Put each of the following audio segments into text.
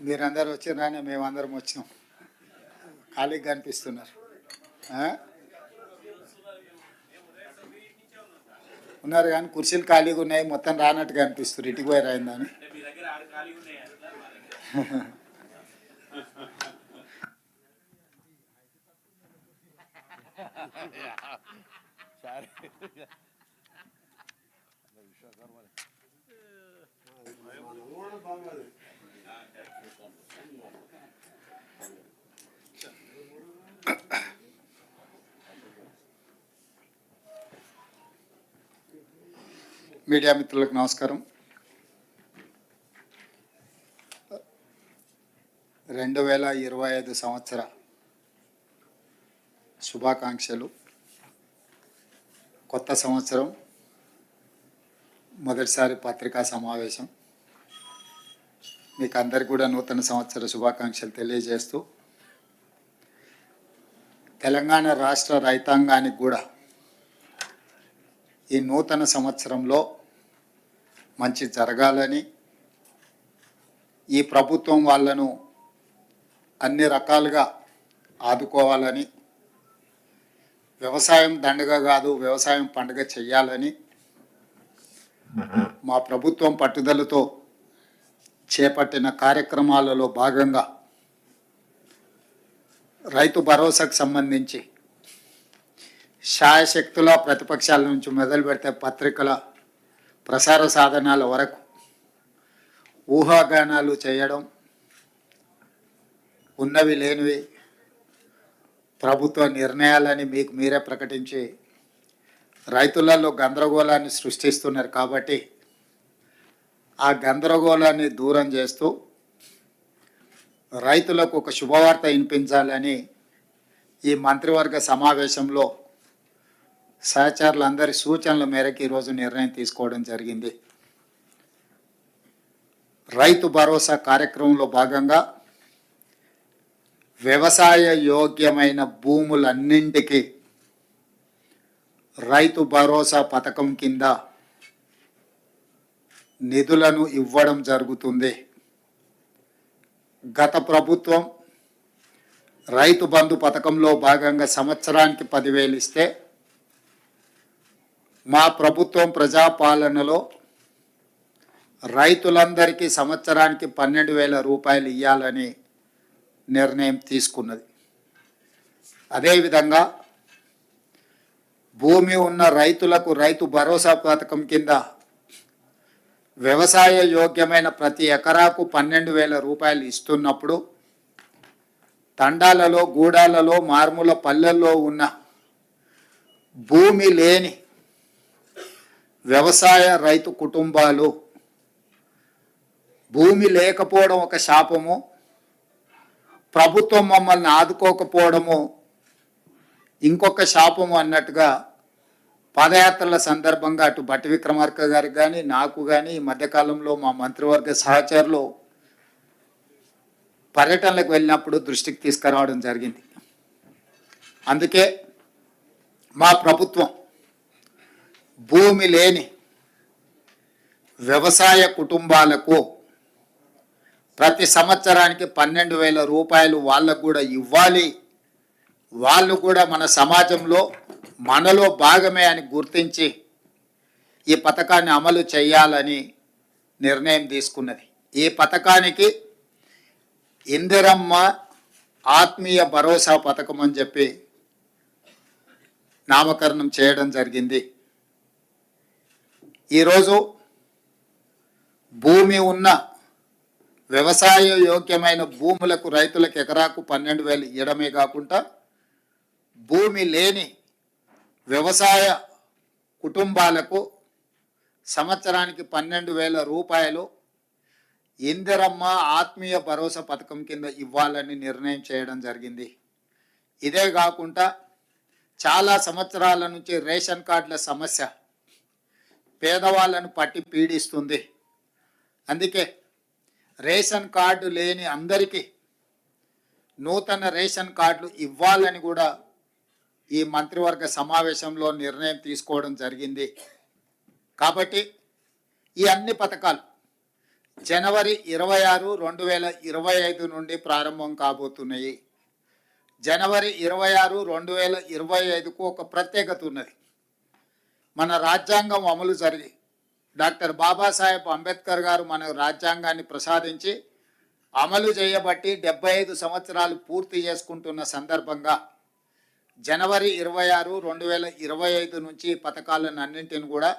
మీరందరూ వచ్చినారని మేమందరం వచ్చినాం. ఖాళీగా కనిపిస్తున్నారు. ఉన్నారు కానీ కుర్చీలు ఖాళీగా ఉన్నాయి. మొత్తం రానట్టుగా అనిపిస్తారు. ఇటుకు పోయి రాయిందని. మీడియా మిత్రులకు నమస్కారం. 2025 సంవత్సర శుభాకాంక్షలు. కొత్త సంవత్సరం, మొదటిసారి పత్రికా సమావేశం. మీకు అందరికీ కూడా నూతన సంవత్సర శుభాకాంక్షలు తెలియజేస్తూ, తెలంగాణ రాష్ట్ర రైతాంగానికి కూడా ఈ నూతన సంవత్సరంలో మంచి జరగాలని, ఈ ప్రభుత్వం వాళ్ళను అన్ని రకాలుగా ఆదుకోవాలని, వ్యవసాయం దండగ కాదు వ్యవసాయం పండుగ చెయ్యాలని మా ప్రభుత్వం పట్టుదలతో చేపట్టిన కార్యక్రమాలలో భాగంగా రైతు భరోసాకు సంబంధించి శాయశక్తుల ప్రతిపక్షాల నుంచి మొదలు పెడితే పత్రికల ప్రసార సాధనాల వరకు ఊహాగానాలు చేయడం, ఉన్నవి లేనివి ప్రభుత్వ నిర్ణయాలని మీకు మీరే ప్రకటించి రైతులలో గందరగోళాన్ని సృష్టిస్తున్నారు. కాబట్టి ఆ గందరగోళాన్ని దూరం చేస్తూ రైతులకు ఒక శుభవార్త వినిపించాలని ఈ మంత్రివర్గ సమావేశంలో సహచరులందరి సూచనల మేరకు ఈరోజు నిర్ణయం తీసుకోవడం జరిగింది. రైతు భరోసా కార్యక్రమంలో భాగంగా వ్యవసాయ యోగ్యమైన భూములన్నింటికి రైతు భరోసా పథకం కింద నిధులను ఇవ్వడం జరుగుతుంది. గత ప్రభుత్వం రైతు బంధు పథకంలో భాగంగా సంవత్సరానికి 10,000 ఇస్తే, మా ప్రభుత్వం ప్రజాపాలనలో రైతులందరికీ సంవత్సరానికి 12,000 రూపాయలు ఇవ్వాలని నిర్ణయం తీసుకున్నది. అదేవిధంగా భూమి ఉన్న రైతులకు రైతు భరోసా పథకం కింద వ్యవసాయ యోగ్యమైన ప్రతి ఎకరాకు 12,000 రూపాయలు ఇస్తున్నప్పుడు, తండాలలో, గూడాలలో, మారుమూల పల్లెల్లో ఉన్న భూమి లేని వ్యవసాయ రైతు కుటుంబాలు, భూమి లేకపోవడం ఒక శాపము, ప్రభుత్వం మమ్మల్ని ఆదుకోకపోవడము ఇంకొక శాపము అన్నట్టుగా పాదయాత్రల సందర్భంగా అటు భట్టి విక్రమార్క గారికి కానీ నాకు కానీ ఈ మధ్యకాలంలో మా మంత్రివర్గ సహచరులు పర్యటనలకు వెళ్ళినప్పుడు దృష్టికి తీసుకురావడం జరిగింది. అందుకే మా ప్రభుత్వం భూమి లేని వ్యవసాయ కుటుంబాలకు ప్రతి సంవత్సరానికి 12,000 రూపాయలు వాళ్ళకు కూడా ఇవ్వాలి, వాళ్ళు కూడా మన సమాజంలో మనలో భాగమే అని గుర్తించి ఈ పథకాన్ని అమలు చేయాలని నిర్ణయం తీసుకున్నది. ఈ పథకానికి ఇందిరమ్మ ఆత్మీయ భరోసా పథకం అని చెప్పి నామకరణం చేయడం జరిగింది. ఈరోజు భూమి ఉన్న వ్యవసాయ యోగ్యమైన భూములకు రైతులకు ఎకరాకు 12,000 ఇవ్వడమే కాకుండా, భూమి లేని వ్యవసాయ కుటుంబాలకు సంవత్సరానికి 12,000 రూపాయలు ఇందిరమ్మ ఆత్మీయ భరోసా పథకం కింద ఇవ్వాలని నిర్ణయం చేయడం జరిగింది. ఇదే కాకుండా చాలా సంవత్సరాల నుంచి రేషన్ కార్డుల సమస్య పేదవాళ్ళను పట్టి పీడిస్తుంది. అందుకే రేషన్ కార్డు లేని అందరికీ నూతన రేషన్ కార్డులు ఇవ్వాలని కూడా ఈ మంత్రివర్గ సమావేశంలో నిర్ణయం తీసుకోవడం జరిగింది. కాబట్టి ఈ అన్ని పథకాలు జనవరి 26, 2025 నుండి ప్రారంభం కాబోతున్నాయి. జనవరి 26, 2025కు ఒక ప్రత్యేకత ఉన్నది. మన రాజ్యాంగం అమలు జరిగి డాక్టర్ బాబాసాహెబ్ అంబేద్కర్ గారు మన రాజ్యాంగాన్ని ప్రసాదించి అమలు చేయబట్టి 75 సంవత్సరాలు పూర్తి చేసుకుంటున్న సందర్భంగా జనవరి 26, 2025 నుంచి పథకాలను అన్నింటిని కూడా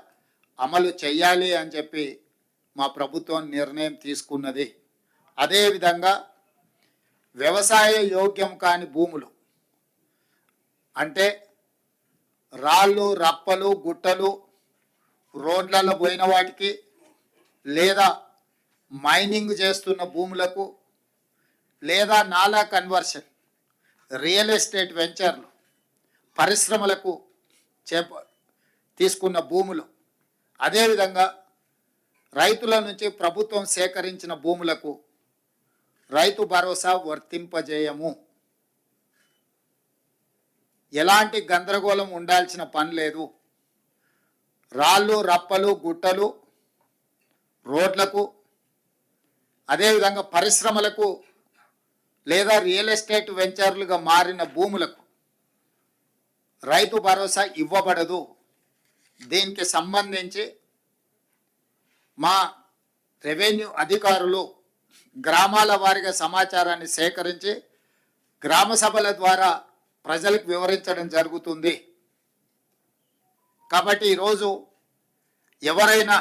అమలు చేయాలి అని చెప్పి మా ప్రభుత్వం నిర్ణయం తీసుకున్నది. అదేవిధంగా వ్యవసాయ యోగ్యం కాని భూములు అంటే రాళ్ళు, రప్పలు, గుట్టలు, రోడ్లలో పోయిన వాటికి లేదా మైనింగ్ చేస్తున్న భూములకు లేదా నాలా కన్వర్షన్, రియల్ ఎస్టేట్ వెంచర్లు, పరిశ్రమలకు తీసుకున్న భూములు, అదేవిధంగా రైతుల నుంచి ప్రభుత్వం సేకరించిన భూములకు రైతు భరోసా వర్తింపజేయము. ఎలాంటి గందరగోళం ఉండాల్సిన పని లేదు. రాళ్ళు, రప్పలు, గుట్టలు, రోడ్లకు, అదేవిధంగా పరిశ్రమలకు లేదా రియల్ ఎస్టేట్ వెంచర్లుగా మారిన భూములకు రైతు భరోసా ఇవ్వబడదు. దీనికి సంబంధించి మా రెవెన్యూ అధికారులు గ్రామాల వారీగా సమాచారాన్ని సేకరించి గ్రామ సభల ద్వారా ప్రజలకు వివరించడం జరుగుతుంది. కాబట్టి ఈరోజు ఎవరైనా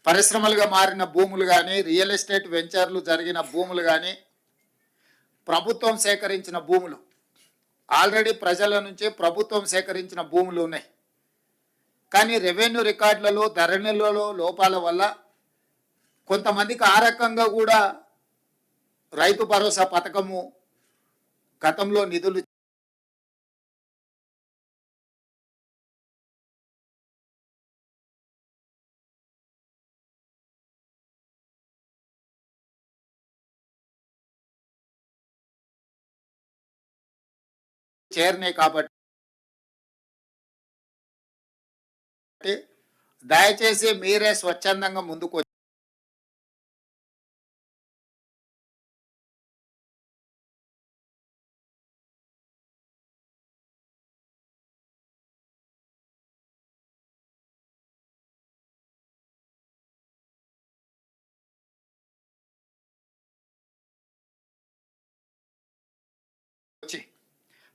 పరిశ్రమలుగా మారిన భూములు కానీ, రియల్ ఎస్టేట్ వెంచర్లు జరిగిన భూములు కానీ, ప్రభుత్వం సేకరించిన భూములు, ఆల్రెడీ ప్రజల నుంచి ప్రభుత్వం సేకరించిన భూములు ఉన్నాయి. కానీ రెవెన్యూ రికార్డులలో, ధరణిలలో లోపాల వల్ల కొంతమందికి ఆ రకంగా కూడా రైతు భరోసా పథకము గతంలో నిధులు చేరినాయి. కాబట్టి దయచేసి మీరే స్వచ్ఛందంగా ముందుకు వచ్చి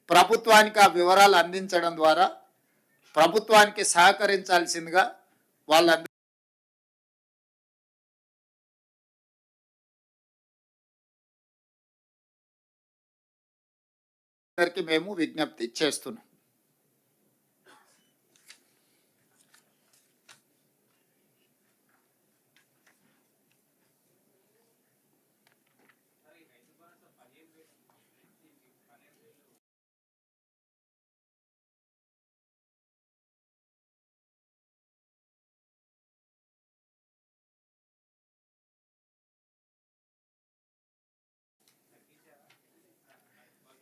ప్రభుత్వానికి ఆ వివరాలు అందించడం ద్వారా ప్రభుత్వానికి సహకరించాల్సిందిగా వాళ్ళందరికీ మేము విజ్ఞప్తి చేస్తున్నాం.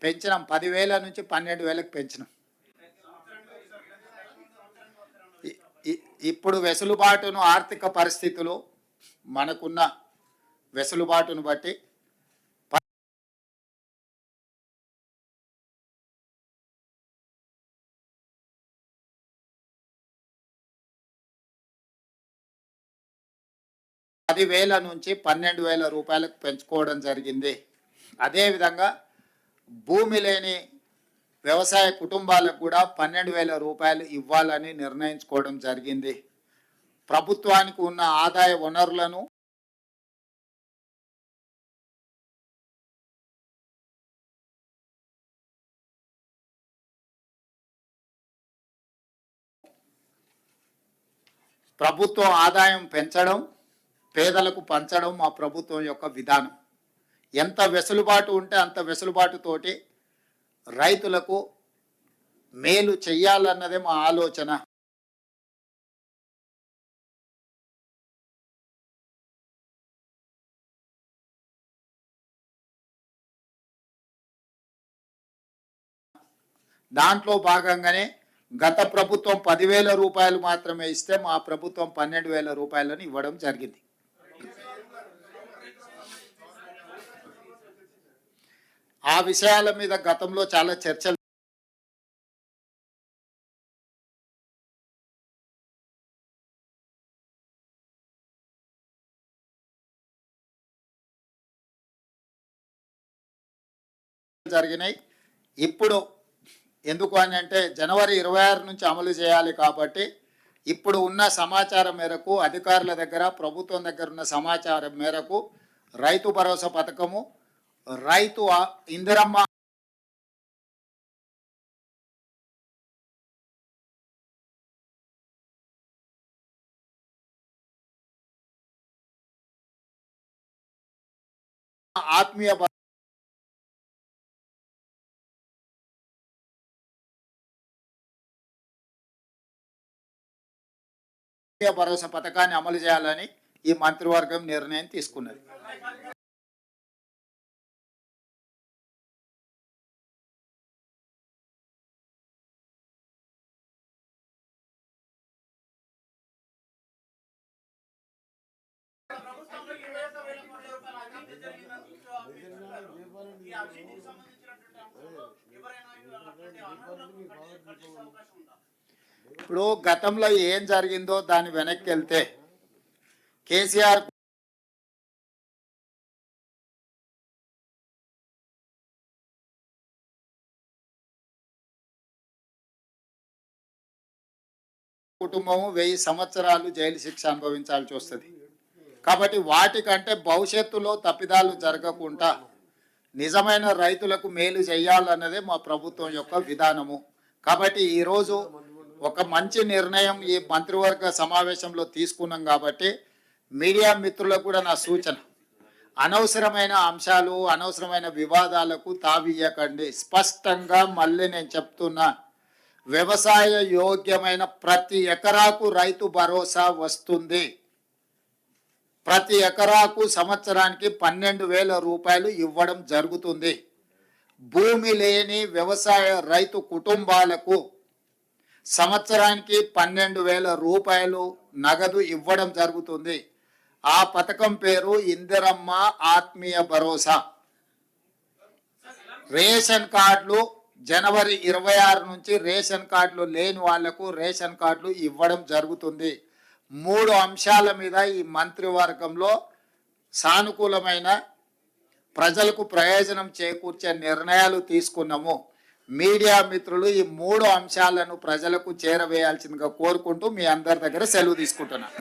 పెంచినాం, 10,000 నుంచి 12,000కి పెంచినాం. ఇప్పుడు వెసులుబాటును, ఆర్థిక పరిస్థితులు, మనకున్న వెసులుబాటును బట్టి ₹10,000 నుంచి ₹12,000 పెంచుకోవడం జరిగింది. అదేవిధంగా భూమి లేని వ్యవసాయ కుటుంబాలకు కూడా ₹12,000 ఇవ్వాలని నిర్ణయించుకోవడం జరిగింది. ప్రభుత్వానికి ఉన్న ఆదాయ వనరులను ప్రభుత్వం ఆదాయం పెంచడం, పేదలకు పంచడం మా ప్రభుత్వం యొక్క విధానం. ఎంత వెసులుబాటు ఉంటే అంత వెసులుబాటుతోటి రైతులకు మేలు చెయ్యాలన్నదే మా ఆలోచన. దాంట్లో భాగంగానే గత ప్రభుత్వం ₹10,000 మాత్రమే ఇస్తే మా ప్రభుత్వం ₹12,000 ఇవ్వడం జరిగింది. ఆ విషయాల మీద గతంలో చాలా చర్చలు జరిగినాయి. ఇప్పుడు ఎందుకు అని అంటే జనవరి 26 నుంచి అమలు చేయాలి కాబట్టి ఇప్పుడు ఉన్న సమాచారం మేరకు అధికారుల దగ్గర ప్రభుత్వం దగ్గర ఉన్న సమాచారం మేరకు రైతు భరోసా పథకము రైతు ఇందిరమ్మ ఆత్మీయ భరోసా పథకాన్ని అమలు చేయాలని ఈ మంత్రివర్గం నిర్ణయం తీసుకున్నది. ఇప్పుడు గతంలో ఏం జరిగిందో దాని వెనక్కి వెళ్తే కేసీఆర్ కుటుంబము 1000 సంవత్సరాలు జైలు శిక్ష అనుభవించాల్సి వస్తుంది. కాబట్టి వాటికంటే భవిష్యత్తులో తప్పిదాలు జరగకుండా నిజమైన రైతులకు మేలు చేయాలన్నదే మా ప్రభుత్వం యొక్క విధానము. కాబట్టి ఈరోజు ఒక మంచి నిర్ణయం ఈ మంత్రివర్గ సమావేశంలో తీసుకున్నాం. కాబట్టి మీడియా మిత్రులకు కూడా నా సూచన, అనవసరమైన అంశాలు అనవసరమైన వివాదాలకు తావియ్యకండి. స్పష్టంగా మళ్ళీ నేను చెప్తున్నా, వ్యవసాయ యోగ్యమైన ప్రతి ఎకరాకు రైతు భరోసా వస్తుంది. ప్రతి ఎకరాకు సంవత్సరానికి 12,000 రూపాయలు ఇవ్వడం జరుగుతుంది. భూమి లేని వ్యవసాయ రైతు కుటుంబాలకు సంవత్సరానికి 12,000 రూపాయలు నగదు ఇవ్వడం జరుగుతుంది. ఆ పథకం పేరు ఇందిరమ్మ ఆత్మీయ భరోసా. రేషన్ కార్డులు జనవరి 26 నుంచి రేషన్ కార్డులు లేని వాళ్లకు రేషన్ కార్డులు ఇవ్వడం జరుగుతుంది. 3 అంశాల మీద ఈ మంత్రివర్గంలో సానుకూలమైన ప్రజలకు ప్రయోజనం చేకూర్చే నిర్ణయాలు తీసుకున్నాము. మీడియా మిత్రులు ఈ 3 అంశాలను ప్రజలకు చేరవేయాల్సిందిగా కోరుకుంటూ మీ అందరి దగ్గర సెలవు తీసుకుంటున్నాను.